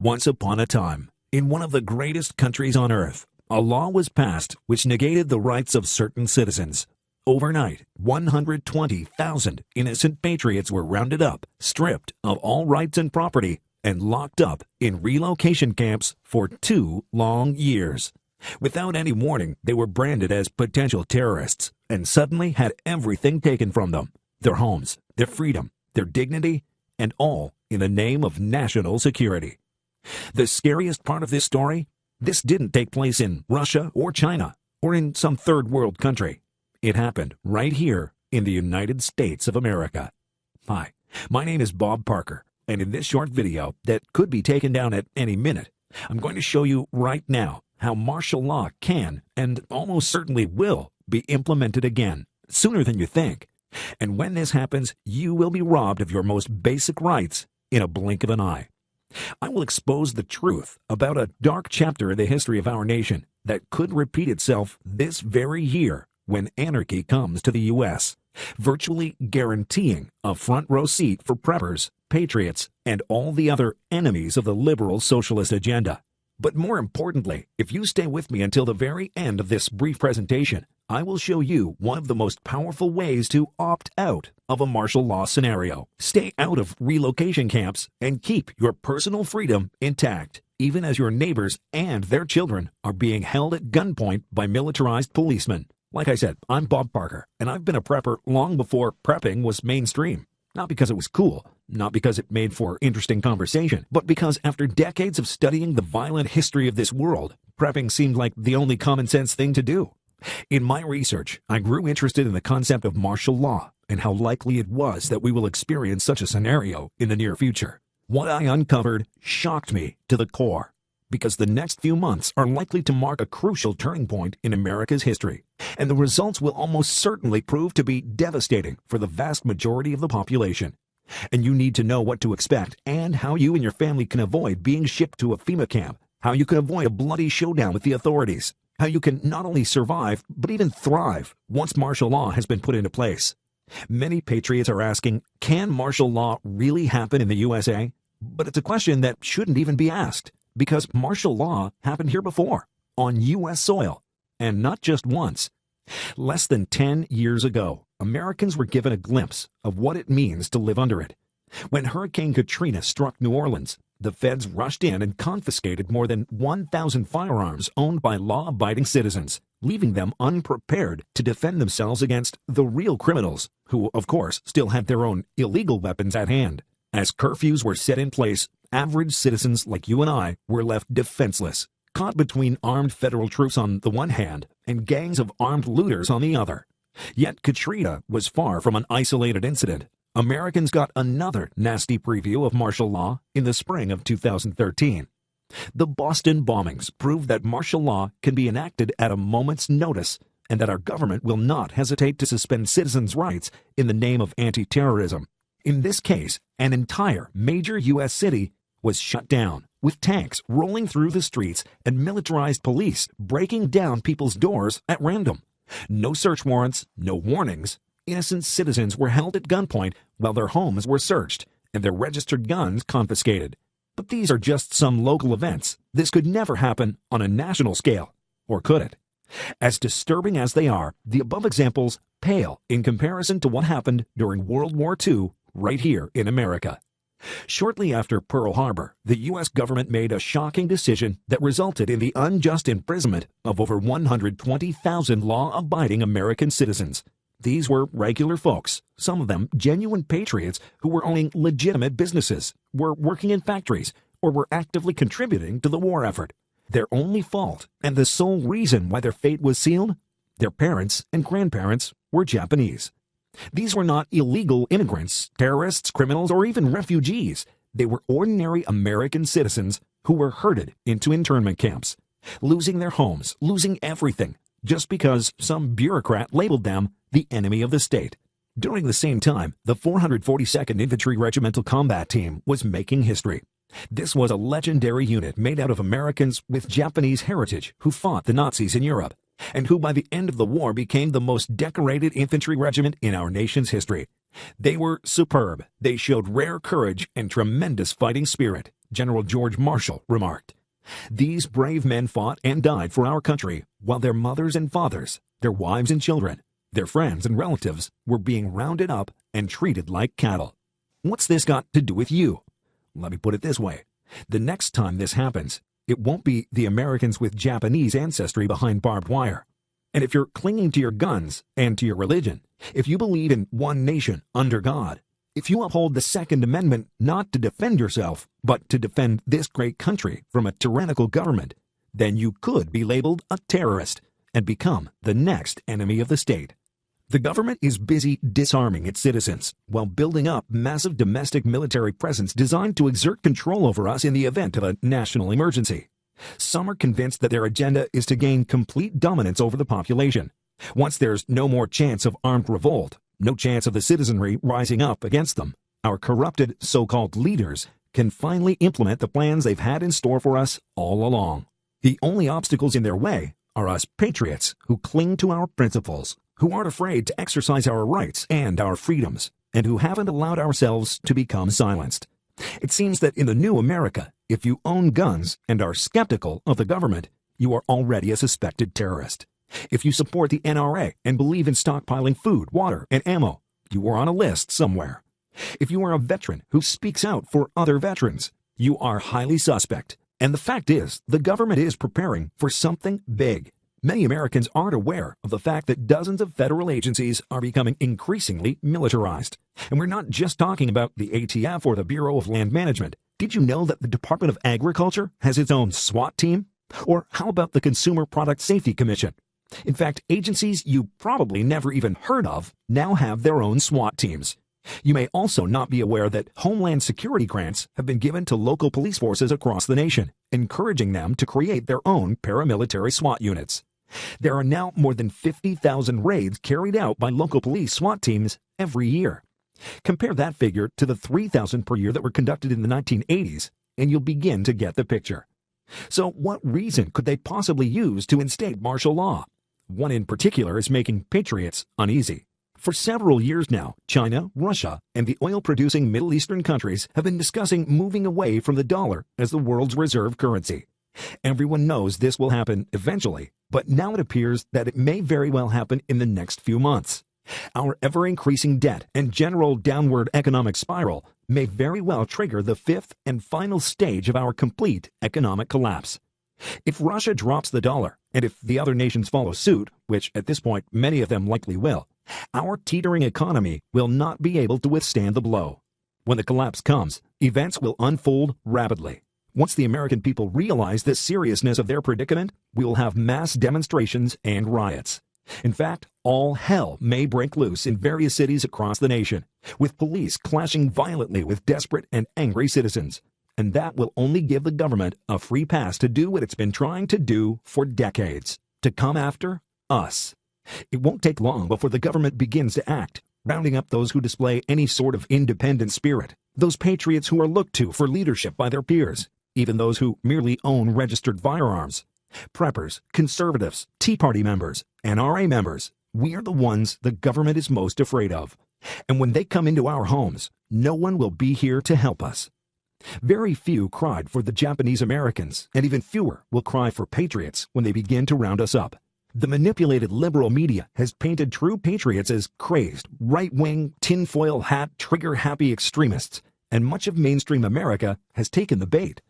Once upon a time, in one of the greatest countries on earth, a law was passed which negated the rights of certain citizens. Overnight, 120,000 innocent patriots were rounded up, stripped of all rights and property, and locked up in relocation camps for 2 long years. Without any warning, they were branded as potential terrorists and suddenly had everything taken from them: their homes, their freedom, their dignity, and all in the name of national security. The scariest part of this story? This didn't take place in Russia or China or in some third world country. It happened right here in the United States of America. Hi, my name is Bob Parker, and in this short video that could be taken down at any minute, I'm going to show you right now how martial law can and almost certainly will be implemented again sooner than you think. And when this happens, you will be robbed of your most basic rights in a blink of an eye. I will expose the truth about a dark chapter in the history of our nation that could repeat itself this very year when anarchy comes to the U.S., virtually guaranteeing a front row seat for preppers, patriots, and all the other enemies of the liberal socialist agenda. But more importantly, if you stay with me until the very end of this brief presentation, I will show you one of the most powerful ways to opt out of a martial law scenario. Stay out of relocation camps and keep your personal freedom intact, even as your neighbors and their children are being held at gunpoint by militarized policemen. Like I said, I'm Bob Parker, and I've been a prepper long before prepping was mainstream. Not because it was cool, not because it made for interesting conversation, but because after decades of studying the violent history of this world, prepping seemed like the only common sense thing to do. In my research, I grew interested in the concept of martial law and how likely it was that we will experience such a scenario in the near future. What I uncovered shocked me to the core, because the next few months are likely to mark a crucial turning point in America's history, and the results will almost certainly prove to be devastating for the vast majority of the population. And you need to know what to expect and how you and your family can avoid being shipped to a FEMA camp, how you can avoid a bloody showdown with the authorities, how you can not only survive, but even thrive once martial law has been put into place. Many patriots are asking, can martial law really happen in the USA? But it's a question that shouldn't even be asked, because martial law happened here before, on U.S. soil, and not just once. Less than 10 years ago, Americans were given a glimpse of what it means to live under it. When Hurricane Katrina struck New Orleans, the feds rushed in and confiscated more than 1,000 firearms owned by law-abiding citizens, leaving them unprepared to defend themselves against the real criminals, who, of course, still had their own illegal weapons at hand. As curfews were set in place, average citizens like you and I were left defenseless, caught between armed federal troops on the one hand and gangs of armed looters on the other. Yet Katrina was far from an isolated incident. Americans got another nasty preview of martial law in the spring of 2013. The Boston bombings proved that martial law can be enacted at a moment's notice and that our government will not hesitate to suspend citizens' rights in the name of anti-terrorism. In this case, an entire major U.S. city was shut down, with tanks rolling through the streets and militarized police breaking down people's doors at random. No search warrants, no warnings. Innocent citizens were held at gunpoint while their homes were searched and their registered guns confiscated. But these are just some local events. This could never happen on a national scale, or could it? As disturbing as they are, the above examples pale in comparison to what happened during World War II right here in America. Shortly after Pearl Harbor, the U.S. government made a shocking decision that resulted in the unjust imprisonment of over 120,000 law-abiding American citizens. These were regular folks, some of them genuine patriots who were owning legitimate businesses, were working in factories, or were actively contributing to the war effort. Their only fault, and the sole reason why their fate was sealed? Their parents and grandparents were Japanese. These were not illegal immigrants, terrorists, criminals, or even refugees. They were ordinary American citizens who were herded into internment camps, losing their homes, losing everything, just because some bureaucrat labeled them the enemy of the state. During the same time, the 442nd Infantry Regimental Combat Team was making history. This was a legendary unit made out of Americans with Japanese heritage who fought the Nazis in Europe, and who by the end of the war became the most decorated infantry regiment in our nation's history. They were superb. They showed rare courage and tremendous fighting spirit. General George Marshall remarked. These brave men fought and died for our country while their mothers and fathers, their wives and children, their friends and relatives were being rounded up and treated like cattle. What's this got to do with you? Let me put it this way. The next time this happens, it won't be the Americans with Japanese ancestry behind barbed wire. And if you're clinging to your guns and to your religion, if you believe in one nation under God, if you uphold the Second Amendment not to defend yourself, but to defend this great country from a tyrannical government, then you could be labeled a terrorist and become the next enemy of the state. The government is busy disarming its citizens while building up massive domestic military presence designed to exert control over us in the event of a national emergency. Some are convinced that their agenda is to gain complete dominance over the population. Once there's no more chance of armed revolt, no chance of the citizenry rising up against them, our corrupted so-called leaders can finally implement the plans they've had in store for us all along. The only obstacles in their way are us patriots who cling to our principles, who aren't afraid to exercise our rights and our freedoms, and who haven't allowed ourselves to become silenced. It seems that in the new America, if you own guns and are skeptical of the government, you are already a suspected terrorist. If you support the NRA and believe in stockpiling food, water, and ammo, you are on a list somewhere. If you are a veteran who speaks out for other veterans, you are highly suspect. And the fact is, the government is preparing for something big. Many Americans aren't aware of the fact that dozens of federal agencies are becoming increasingly militarized. And we're not just talking about the ATF or the Bureau of Land Management. Did you know that the Department of Agriculture has its own SWAT team? Or how about the Consumer Product Safety Commission? In fact, agencies you probably never even heard of now have their own SWAT teams. You may also not be aware that Homeland Security grants have been given to local police forces across the nation, encouraging them to create their own paramilitary SWAT units. There are now more than 50,000 raids carried out by local police SWAT teams every year. Compare that figure to the 3,000 per year that were conducted in the 1980s, and you'll begin to get the picture. So what reason could they possibly use to instate martial law? One in particular is making patriots uneasy. For several years now, China, Russia, and the oil-producing Middle Eastern countries have been discussing moving away from the dollar as the world's reserve currency. Everyone knows this will happen eventually, but now it appears that it may very well happen in the next few months. Our ever-increasing debt and general downward economic spiral may very well trigger the fifth and final stage of our complete economic collapse. If Russia drops the dollar, and if the other nations follow suit, which at this point many of them likely will, our teetering economy will not be able to withstand the blow. When the collapse comes, events will unfold rapidly. Once the American people realize the seriousness of their predicament, we will have mass demonstrations and riots. In fact, all hell may break loose in various cities across the nation, with police clashing violently with desperate and angry citizens. And that will only give the government a free pass to do what it's been trying to do for decades, to come after us. It won't take long before the government begins to act, rounding up those who display any sort of independent spirit, those patriots who are looked to for leadership by their peers, even those who merely own registered firearms. Preppers, conservatives, Tea Party members, NRA members, we are the ones the government is most afraid of. And when they come into our homes, no one will be here to help us. Very few cried for the Japanese Americans, and even fewer will cry for patriots when they begin to round us up. The manipulated liberal media has painted true patriots as crazed, right-wing, tinfoil hat, trigger-happy extremists, and much of mainstream America has taken the bait.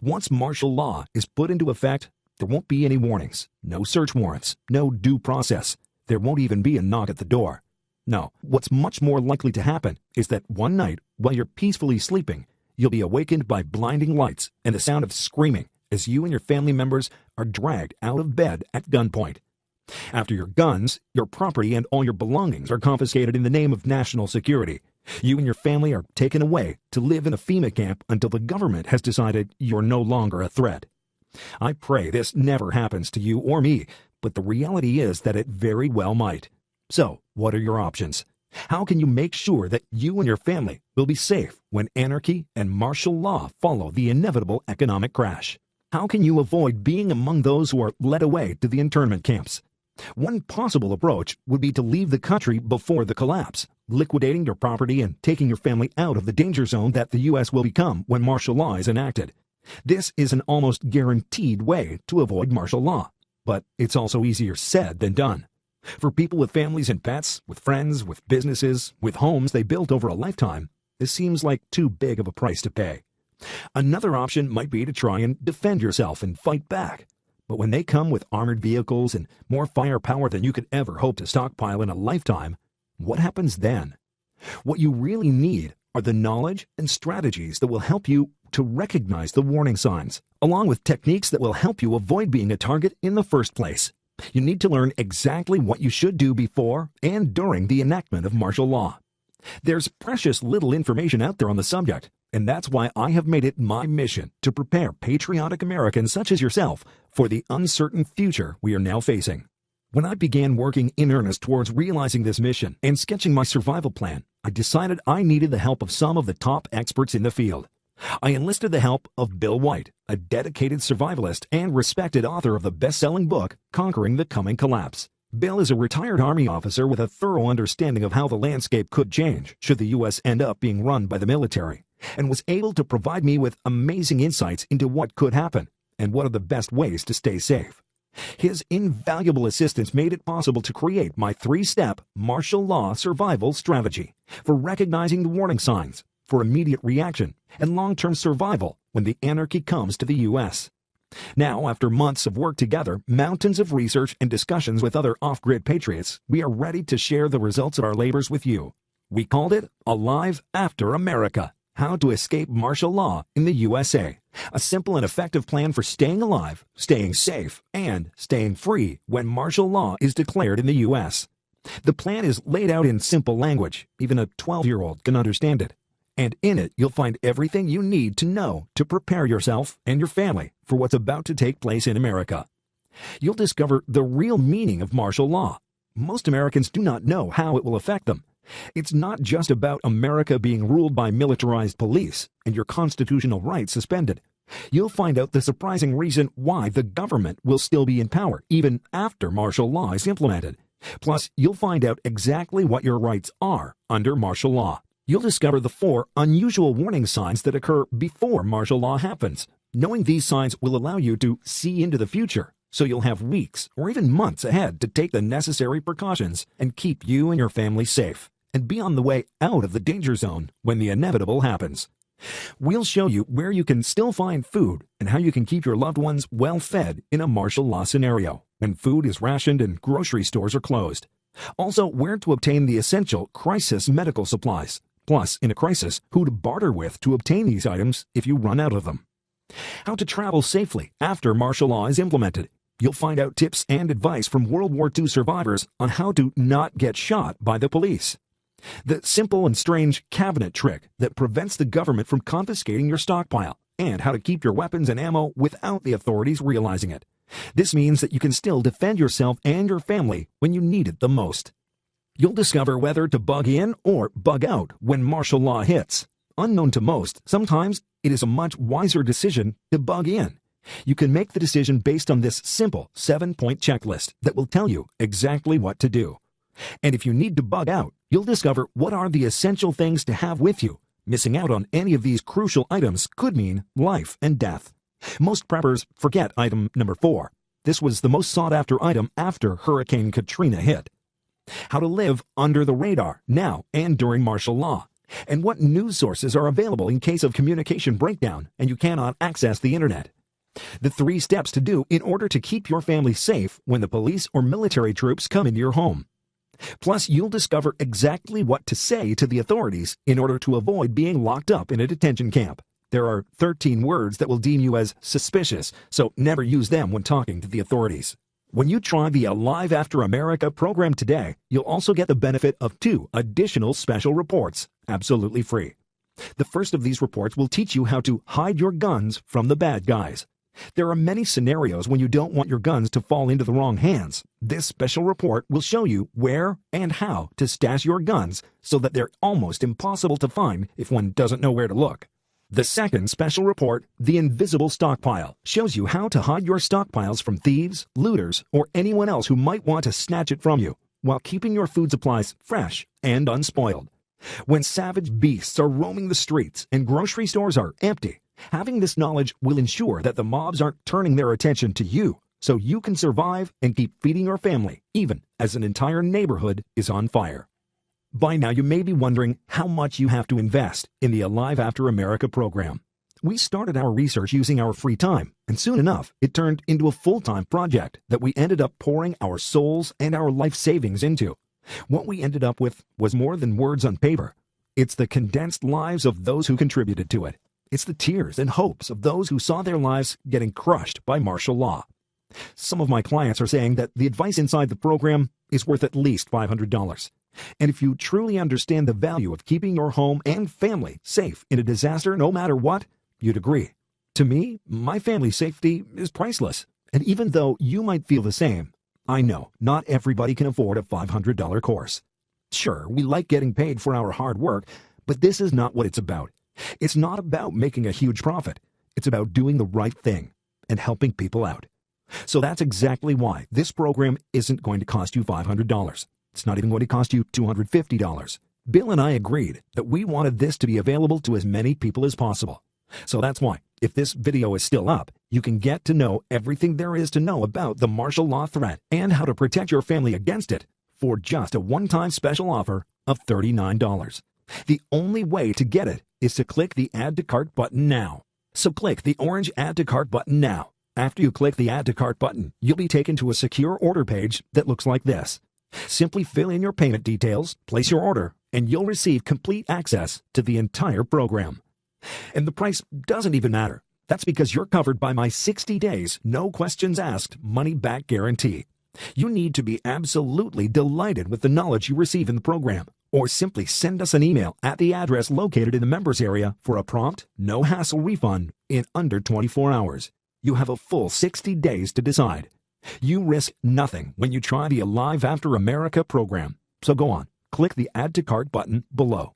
Once martial law is put into effect, there won't be any warnings, no search warrants, no due process. There won't even be a knock at the door. No, what's much more likely to happen is that one night, while you're peacefully sleeping, you'll be awakened by blinding lights and the sound of screaming as you and your family members are dragged out of bed at gunpoint. After your guns, your property, and all your belongings are confiscated in the name of national security, you and your family are taken away to live in a FEMA camp until the government has decided you're no longer a threat. I pray this never happens to you or me, but the reality is that it very well might. So, what are your options? How can you make sure that you and your family will be safe when anarchy and martial law follow the inevitable economic crash? How can you avoid being among those who are led away to the internment camps? One possible approach would be to leave the country before the collapse, liquidating your property and taking your family out of the danger zone that the U.S. will become when martial law is enacted. This is an almost guaranteed way to avoid martial law, but it's also easier said than done. For people with families and pets, with friends, with businesses, with homes they built over a lifetime, this seems like too big of a price to pay. Another option might be to try and defend yourself and fight back. But when they come with armored vehicles and more firepower than you could ever hope to stockpile in a lifetime, what happens then? What you really need are the knowledge and strategies that will help you to recognize the warning signs, along with techniques that will help you avoid being a target in the first place. You need to learn exactly what you should do before and during the enactment of martial law. There's precious little information out there on the subject, and that's why I have made it my mission to prepare patriotic Americans such as yourself for the uncertain future we are now facing. When I began working in earnest towards realizing this mission and sketching my survival plan, I decided I needed the help of some of the top experts in the field. I enlisted the help of Bill White, a dedicated survivalist and respected author of the best-selling book, Conquering the Coming Collapse. Bill is a retired Army officer with a thorough understanding of how the landscape could change should the U.S. end up being run by the military, and was able to provide me with amazing insights into what could happen and what are the best ways to stay safe. His invaluable assistance made it possible to create my 3-step martial law survival strategy for recognizing the warning signs, for immediate reaction, and long-term survival when the anarchy comes to the U.S. Now, after months of work together, mountains of research, and discussions with other off-grid patriots, we are ready to share the results of our labors with you. We called it Alive After America: How to Escape Martial Law in the USA. A simple and effective plan for staying alive, staying safe, and staying free when martial law is declared in the U.S. The plan is laid out in simple language. Even a 12-year-old can understand it. And in it, you'll find everything you need to know to prepare yourself and your family for what's about to take place in America. You'll discover the real meaning of martial law. Most Americans do not know how it will affect them. It's not just about America being ruled by militarized police and your constitutional rights suspended. You'll find out the surprising reason why the government will still be in power even after martial law is implemented. Plus, you'll find out exactly what your rights are under martial law. You'll discover the 4 unusual warning signs that occur before martial law happens. Knowing these signs will allow you to see into the future, so you'll have weeks or even months ahead to take the necessary precautions and keep you and your family safe, and be on the way out of the danger zone when the inevitable happens. We'll show you where you can still find food and how you can keep your loved ones well fed in a martial law scenario when food is rationed and grocery stores are closed. Also, where to obtain the essential crisis medical supplies. Plus, in a crisis, who to barter with to obtain these items if you run out of them. How to travel safely after martial law is implemented. You'll find out tips and advice from World War II survivors on how to not get shot by the police. The simple and strange cabinet trick that prevents the government from confiscating your stockpile, and how to keep your weapons and ammo without the authorities realizing it. This means that you can still defend yourself and your family when you need it the most. You'll discover whether to bug in or bug out when martial law hits. Unknown to most, sometimes it is a much wiser decision to bug in. You can make the decision based on this simple 7-point checklist that will tell you exactly what to do. And if you need to bug out, you'll discover what are the essential things to have with you. Missing out on any of these crucial items could mean life and death. Most preppers forget item number 4. This was the most sought-after item after Hurricane Katrina hit. How to live under the radar now and during martial law, and what news sources are available in case of communication breakdown and you cannot access the internet. The 3 steps to do in order to keep your family safe when the police or military troops come into your home. Plus, you'll discover exactly what to say to the authorities in order to avoid being locked up in a detention camp. There are 13 words that will deem you as suspicious, so never use them when talking to the authorities. When you try the Alive After America program today, you'll also get the benefit of 2 additional special reports, absolutely free. The first of these reports will teach you how to hide your guns from the bad guys. There are many scenarios when you don't want your guns to fall into the wrong hands. This special report will show you where and how to stash your guns so that they're almost impossible to find if one doesn't know where to look. The second special report, The Invisible Stockpile, shows you how to hide your stockpiles from thieves, looters, or anyone else who might want to snatch it from you, while keeping your food supplies fresh and unspoiled. When savage beasts are roaming the streets and grocery stores are empty, having this knowledge will ensure that the mobs aren't turning their attention to you, so you can survive and keep feeding your family, even as an entire neighborhood is on fire. By now, you may be wondering how much you have to invest in the Alive After America program. We started our research using our free time, and soon enough, it turned into a full-time project that we ended up pouring our souls and our life savings into. What we ended up with was more than words on paper. It's the condensed lives of those who contributed to it. It's the tears and hopes of those who saw their lives getting crushed by martial law. Some of my clients are saying that the advice inside the program is worth at least $500. And if you truly understand the value of keeping your home and family safe in a disaster no matter what, you'd agree. To me, my family's safety is priceless. And even though you might feel the same, I know not everybody can afford a $500 course. Sure, we like getting paid for our hard work, but this is not what it's about. It's not about making a huge profit. It's about doing the right thing and helping people out. So that's exactly why this program isn't going to cost you $500. It's not even going to cost you $250. Bill and I agreed that we wanted this to be available to as many people as possible. So that's why, if this video is still up, you can get to know everything there is to know about the martial law threat and how to protect your family against it for just a one-time special offer of $39. The only way to get it is to click the Add to Cart button now. So click the orange Add to Cart button now. After you click the Add to Cart button, you'll be taken to a secure order page that looks like this. Simply fill in your payment details, place your order, and you'll receive complete access to the entire program. And the price doesn't even matter. That's because you're covered by my 60 days, no questions asked, money-back guarantee. You need to be absolutely delighted with the knowledge you receive in the program, or simply send us an email at the address located in the members area for a prompt, no-hassle refund in under 24 hours. You have a full 60 days to decide. You risk nothing when you try the Alive After America program. So go on, click the Add to Cart button below.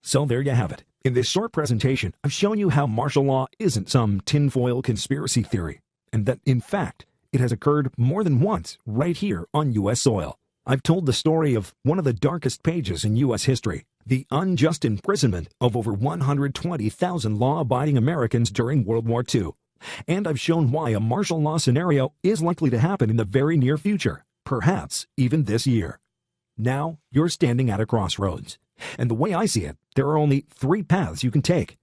So there you have it. In this short presentation, I've shown you how martial law isn't some tinfoil conspiracy theory, and that, in fact, it has occurred more than once right here on U.S. soil. I've told the story of one of the darkest pages in U.S. history, the unjust imprisonment of over 120,000 law-abiding Americans during World War II. And I've shown why a martial law scenario is likely to happen in the very near future, perhaps even this year. Now, you're standing at a crossroads. And the way I see it, there are only three paths you can take.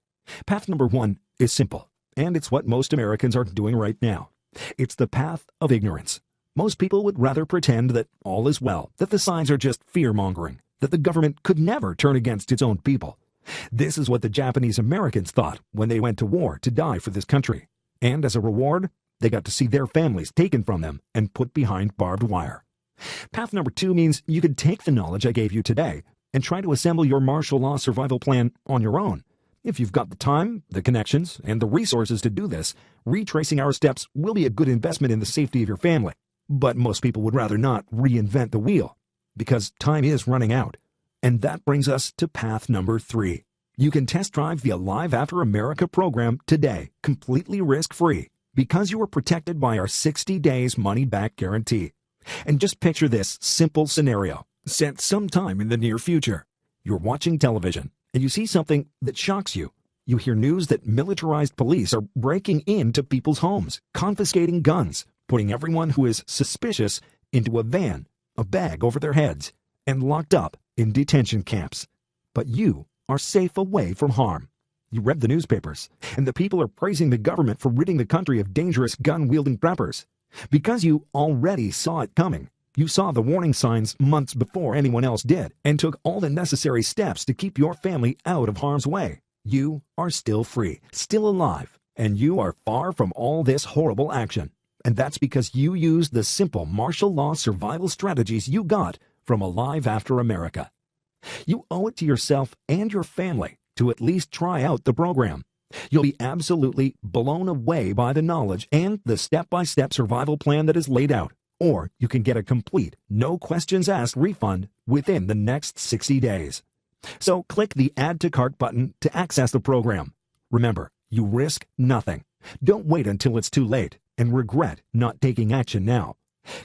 Path number one is simple, and it's what most Americans are doing right now. It's the path of ignorance. Most people would rather pretend that all is well, that the signs are just fear-mongering, that the government could never turn against its own people. This is what the Japanese Americans thought when they went to war to die for this country. And as a reward, they got to see their families taken from them and put behind barbed wire. Path number two means you could take the knowledge I gave you today and try to assemble your martial law survival plan on your own. If you've got the time, the connections, and the resources to do this, retracing our steps will be a good investment in the safety of your family. But most people would rather not reinvent the wheel, because time is running out. And that brings us to path number three. You can test drive the Alive After America program today, completely risk-free, because you are protected by our 60 days money-back guarantee. And just picture this simple scenario, set sometime in the near future. You're watching television, and you see something that shocks you. You hear news that militarized police are breaking into people's homes, confiscating guns, putting everyone who is suspicious into a van, a bag over their heads, and locked up in detention camps. But you are safe away from harm. You read the newspapers, and the people are praising the government for ridding the country of dangerous gun-wielding preppers. Because you already saw it coming, you saw the warning signs months before anyone else did, and took all the necessary steps to keep your family out of harm's way. You are still free, still alive, and you are far from all this horrible action. And that's because you used the simple martial law survival strategies you got from Alive After America. You owe it to yourself and your family to at least try out the program. You'll be absolutely blown away by the knowledge and the step-by-step survival plan that is laid out. Or you can get a complete, no-questions-asked refund within the next 60 days. So click the Add to Cart button to access the program. Remember, you risk nothing. Don't wait until it's too late and regret not taking action now.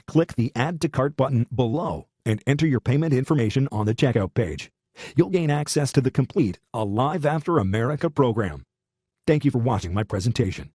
Click the Add to Cart button below and enter your payment information on the checkout page. You'll gain access to the complete Alive After America program. Thank you for watching my presentation.